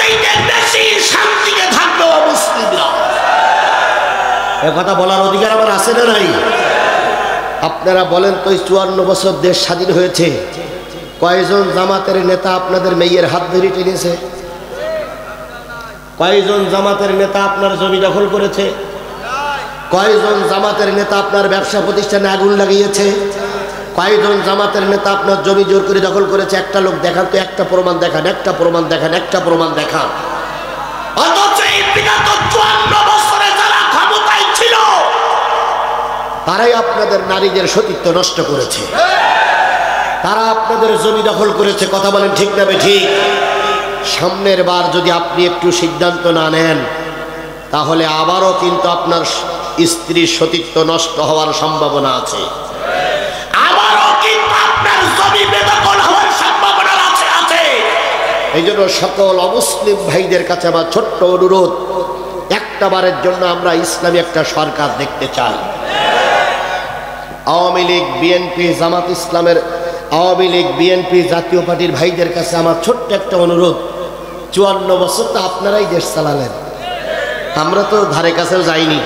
চাইতে বেশি শান্তিতে থাকবে মুসলিমরা। এ কথা বলার অধিকার আমার আছে না নাই? আপনারা বলেন তো, 54 বছর দেশ স্বাধীন হয়েছে, কয়জন জামাতের নেতা আপনাদের মেয়ের হাত ধরে টেনেছে? কয়জন জামাতের নেতা আপনার জমি দখল করেছে? কয়জন জামাতের নেতা আপনার ব্যবসা প্রতিষ্ঠানে আগুন লাগিয়েছে? কয়জন জামাতের নেতা আপনার জমি জোর করে দখল করেছে? একটা লোক দেখান তো, একটা প্রমাণ দেখান, একটা প্রমাণ দেখান, একটা প্রমাণ দেখান। অথচ এই বিগত 54 বছরে যারা ক্ষমতায় ছিল তারাই আপনাদের নারীদের সতীত্ব নষ্ট করেছে, তারা আপনাদের জমি দখল করেছে। কথা বলেন ঠিক না ঠিক? সামনের বার যদি আপনি একটু সিদ্ধান্ত না নেন, তাহলে আবারও কিন্তু আপনার স্ত্রীর সতীত্ব নষ্ট হওয়ার সম্ভাবনা আছে, আবারও কিন্তু আপনার জমি বেদখল হওয়ার সম্ভাবনা আছে। এই জন্য সকল অমুসলিম ভাইদের কাছে আমার ছোট্ট অনুরোধ, একটা বারের জন্য আমরা ইসলামী একটা সরকার দেখতে চাই। আওয়ামী লীগ, বিএনপি, জামাত ইসলামের, আওয়ামী লীগ, বিএনপি, জাতীয় পার্টির ভাইদের কাছে আমার ছোট্ট একটা অনুরোধ, 54 বছর তো আপনারাই দেশ চালালেন, আমরা তো ধারে কাছেও যাইনি।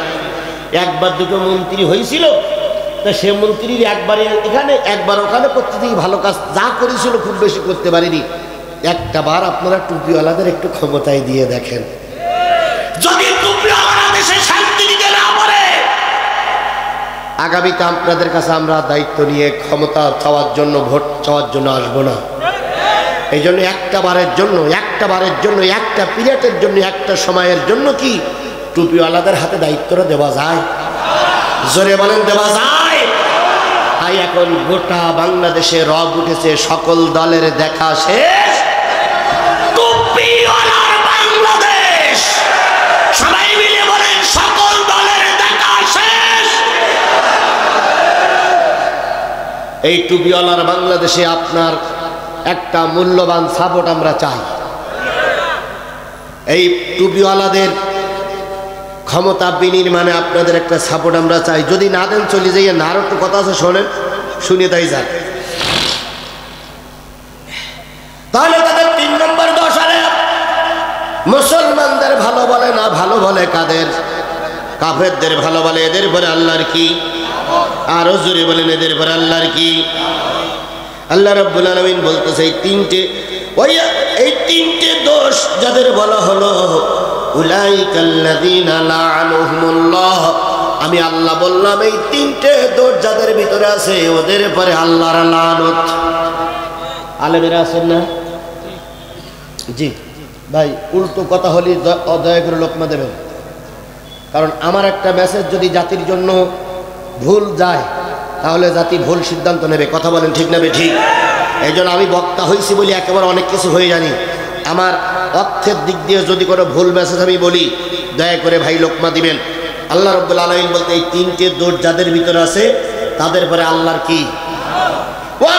একবার দুটো মন্ত্রী হয়েছিল, তা সে মন্ত্রীর একবার এখানে একবার ওখানে করতে থেকে ভালো কাজ যা করেছিল খুব বেশি করতে পারিনি। একটা বার আপনারা টুপিওয়ালাদের একটু ক্ষমতায় দিয়ে দেখেন, যদি টুপিওয়ালারা দেশে শান্তি দিতে না পারে, আগামীতে আপনাদের কাছে আমরা দায়িত্ব নিয়ে ক্ষমতা চাওয়ার জন্য, ভোট চাওয়ার জন্য আসবো না। এই জন্য একটা বারের জন্য, একটা পিরিয়ডের জন্য, একটা সময়ের জন্য কি টুপিওয়ালাদের হাতে দায়িত্বটা দেওয়া যায়? জোরে বলেন, দেওয়া যায়? তাই এখন গোটা বাংলাদেশে রব উঠেছে, সকল দলের দেখা শেষ, টুপিওয়ালার বাংলাদেশ। সবাই মিলে বলেন, সকল দলের দেখা শেষ। এই টুপিওয়ালার বাংলাদেশে আপনার একটা মূল্যবান সাপোর্ট আমরা চাই। এই টুপিওয়ালাদের ক্ষমতা বিনির্মাণে আপনাদের একটা সাপোর্ট আমরা চাই। যদি না দেন চলে যাই না, আরো একটু কথা আছে শোনেন, শুনে তাই যান। তাহলে তাদের 3 নম্বর দোষ, আরে মুসলমানদের ভালো বলে না, ভালো বলে কাদের? কাফেরদের ভালো বলে। এদের পরে আল্লাহর কি? আরো জোরে বলেন, এদের পরে আল্লাহর কি? আল্লাহ রাব্বুল আলামিন বলতেছে এই তিনটে দোষ যাদের বলা হলো, উলাইকাল্লাযীনা লাআনুহুমুল্লাহ, আমি আল্লাহ বললাম এই তিনটে দোষ যাদের ভিতরে আছে ওদের পরে আল্লাহর লানত। আলেমেরা আছেন না? জি ভাই, উল্টো কথা হলে দয়া করে লোকমা দেবেন, কারণ আমার একটা মেসেজ যদি জাতির জন্য ভুল যায় তাহলে জাতি ভুল সিদ্ধান্ত নেবে। কথা বলেন ঠিক নেবে ঠিক? এই জন্য আমি বক্তা হয়েছি বলি একেবারে অনেক কিছু হয়ে জানি। আমার অর্থের দিক দিয়ে যদি কোনো ভুল মেসেজ আমি বলি, দয়া করে ভাই লোকমা দিবেন। আল্লাহ রাব্বুল আলামিন বলতে এই তিনটে দোষ যাদের ভিতরে আছে তাদের পরে আল্লাহর কি? ওয়া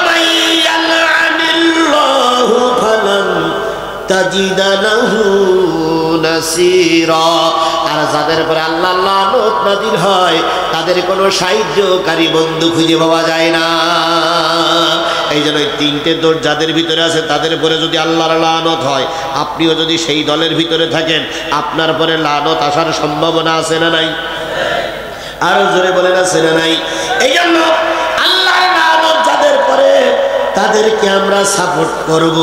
মাইয়ালআনিল্লাহু ফালান তাজিদা লাহু নাসীরা, আর যাদের পরে আল্লাহর লানত নাযিল হয় তাদের কোনো সাহায্যকারী বন্ধু খুঁজে পাওয়া যায় না। এই জন্য এই তিনটে দোষ যাদের ভিতরে আছে তাদের পরে যদি আল্লাহর লানত হয়, আপনিও যদি সেই দলের ভিতরে থাকেন, আপনার পরে লানত আসার সম্ভাবনা আছে না নাই? আরো জোরে বলেন, আছে না নাই? এই জন্য আল্লাহর লানত যাদের পরে তাদেরকে আমরা সাপোর্ট করব।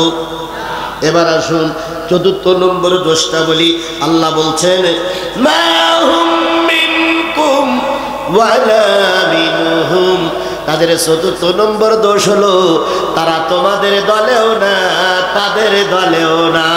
এবার আসুন 4 নম্বর দোষটা বলি। আল্লাহ বলছেন, মা হুম মিনকুম ওয়ালা মিনহুম, তাদের 4 নম্বর দোষ হলো তারা তোমাদের দলেও না, তাদের দলেও না।